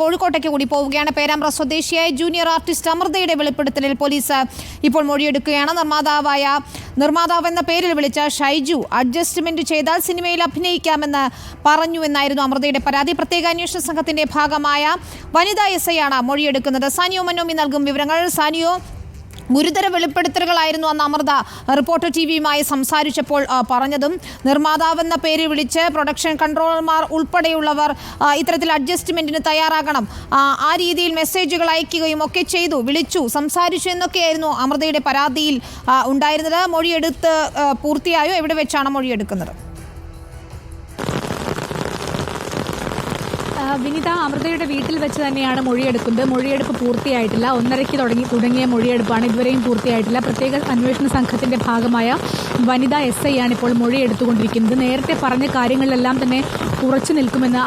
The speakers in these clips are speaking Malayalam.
കോഴിക്കോട്ടേക്ക് കൂടി പോവുകയാണ്. പേരാമ്പ്ര സ്വദേശിയായ ജൂനിയർ ആർട്ടിസ്റ്റ് അമൃതയുടെ വെളിപ്പെടുത്തലിൽ പോലീസ് ഇപ്പോൾ മൊഴിയെടുക്കുകയാണ്. നിർമ്മാതാവ് എന്ന പേരിൽ വിളിച്ച ഷൈജു അഡ്ജസ്റ്റ്മെന്റ് ചെയ്താൽ സിനിമയിൽ അഭിനയിക്കാമെന്ന് പറഞ്ഞുവെന്നായിരുന്നു അമൃതയുടെ പരാതി. പ്രത്യേക അന്വേഷണ സംഘത്തിന്റെ ഭാഗമായ വനിതാ എസ് ഐ ആണ് മൊഴിയെടുക്കുന്നത്. സാനിയോ മനോമി നൽകും വിവരങ്ങൾ. സാനിയോ, ഗുരുതര വെളിപ്പെടുത്തലുകളായിരുന്നു അന്ന് അമൃത റിപ്പോർട്ടർ ടിവിയുമായി സംസാരിച്ചപ്പോൾ പറഞ്ഞതും. നിർമ്മാതാവെന്ന പേര് വിളിച്ച് പ്രൊഡക്ഷൻ കൺട്രോളർമാർ ഉൾപ്പെടെയുള്ളവർ ഇത്തരത്തിൽ അഡ്ജസ്റ്റ്മെന്റിന് തയ്യാറാകണം, ആ രീതിയിൽ മെസ്സേജുകൾ അയക്കുകയും ഒക്കെ ചെയ്തു, വിളിച്ചു, സംസാരിച്ചു എന്നൊക്കെയായിരുന്നു അമൃതയുടെ പരാതിയിൽ ഉണ്ടായിരുന്നത്. മൊഴിയെടുത്ത് പൂർത്തിയായോ? എവിടെ വെച്ചാണ് മൊഴിയെടുക്കുന്നത്? വിനിത, അമൃതയുടെ വീട്ടിൽ വെച്ച് തന്നെയാണ് മൊഴിയെടുക്കുന്നത്. മൊഴിയെടുപ്പ് പൂർത്തിയായിട്ടില്ല. 1:30-ക്ക് തുടങ്ങിയ മൊഴിയെടുപ്പാണ് ഇതുവരെയും പൂർത്തിയായിട്ടില്ല. പ്രത്യേക അന്വേഷണ സംഘത്തിന്റെ ഭാഗമായ വനിതാ എസ് ഐ ആണ് ഇപ്പോൾ മൊഴിയെടുത്തുകൊണ്ടിരിക്കുന്നത്. നേരത്തെ പറഞ്ഞ കാര്യങ്ങളിലെല്ലാം തന്നെ ഉറച്ചു നിൽക്കുമെന്ന്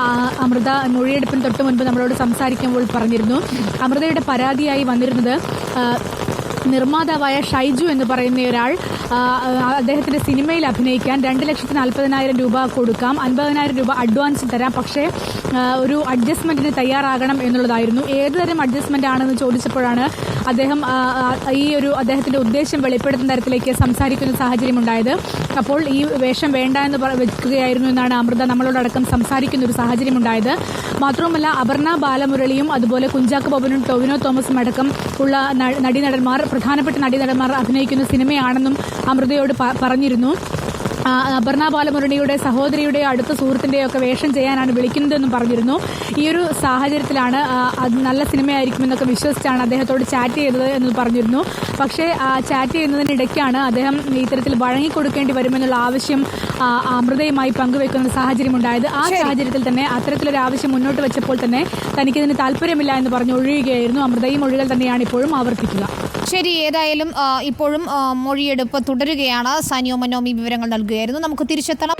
അമൃത മൊഴിയെടുപ്പിന് തൊട്ട് മുൻപ് നമ്മളോട് സംസാരിക്കുമ്പോൾ പറഞ്ഞിരുന്നു. അമൃതയുടെ പരാതിയായി വന്നിരുന്നത് നിർമ്മാതാവായ ഷൈജു എന്ന് പറയുന്ന ഒരാൾ അദ്ദേഹത്തിന്റെ സിനിമയിൽ അഭിനയിക്കാൻ 2,40,000 രൂപ കൊടുക്കാം, 50,000 രൂപ അഡ്വാൻസ് തരാം, പക്ഷേ ഒരു അഡ്ജസ്റ്റ്മെന്റിന് തയ്യാറാകണം എന്നുള്ളതായിരുന്നു. ഏതുതരം അഡ്ജസ്റ്റ്മെന്റ് ആണെന്ന് ചോദിച്ചപ്പോഴാണ് അദ്ദേഹം അദ്ദേഹത്തിന്റെ ഉദ്ദേശം വെളിപ്പെടുത്തുന്ന തരത്തിലേക്ക് സംസാരിക്കുന്ന സാഹചര്യം ഉണ്ടായത്. അപ്പോൾ ഈ വേഷം വേണ്ട എന്ന് വെക്കുകയായിരുന്നു എന്നാണ് അമൃത നമ്മളോടക്കം സംസാരിക്കുന്ന ഒരു സാഹചര്യം ഉണ്ടായത്. മാത്രവുമല്ല, അപർണ ബാലമുരളിയും അതുപോലെ കുഞ്ചാക്കോ ബോബനും ടൊവിനോ തോമസും അടക്കം ഉള്ള പ്രധാനപ്പെട്ട നടീനടന്മാർ അഭിനയിക്കുന്ന സിനിമയാണെന്നും അമൃതയോട് പറഞ്ഞിരുന്നു. അപർണ ബാലമുരളിയുടെ സഹോദരിയുടെ അടുത്ത സുഹൃത്തിൻ്റെയോ ഒക്കെ വേഷം ചെയ്യാനാണ് വിളിക്കുന്നതെന്നും പറഞ്ഞിരുന്നു. ഈ ഒരു സാഹചര്യത്തിലാണ് അത് നല്ല സിനിമയായിരിക്കുമെന്നൊക്കെ വിശ്വസിച്ചാണ് അദ്ദേഹത്തോട് ചാറ്റ് ചെയ്തത് എന്ന് പറഞ്ഞിരുന്നു. പക്ഷേ ചാറ്റ് ചെയ്യുന്നതിനിടയ്ക്കാണ് അദ്ദേഹം ഇത്തരത്തിൽ വഴങ്ങിക്കൊടുക്കേണ്ടി വരുമെന്നുള്ള ആവശ്യം അമൃതയുമായി പങ്കുവെക്കുന്ന സാഹചര്യം ഉണ്ടായത്. ആ സാഹചര്യത്തിൽ തന്നെ അത്തരത്തിലൊരു ആവശ്യം മുന്നോട്ട് വെച്ചപ്പോൾ തന്നെ തനിക്കിതിന് താല്പര്യമില്ല എന്ന് പറഞ്ഞ് ഒഴിയുകയായിരുന്നു അമൃത. ഈ മൊഴികൾ തന്നെയാണ് ഇപ്പോഴും ആവർത്തിക്കുക. ശരി, ഏതായാലും ഇപ്പോഴും മൊഴിയെടുപ്പ് തുടരുകയാണ്. സാനിയോ മനോമി വിവരങ്ങൾ നൽകുകയായിരുന്നു. നമുക്ക് തിരിച്ചെത്തണം.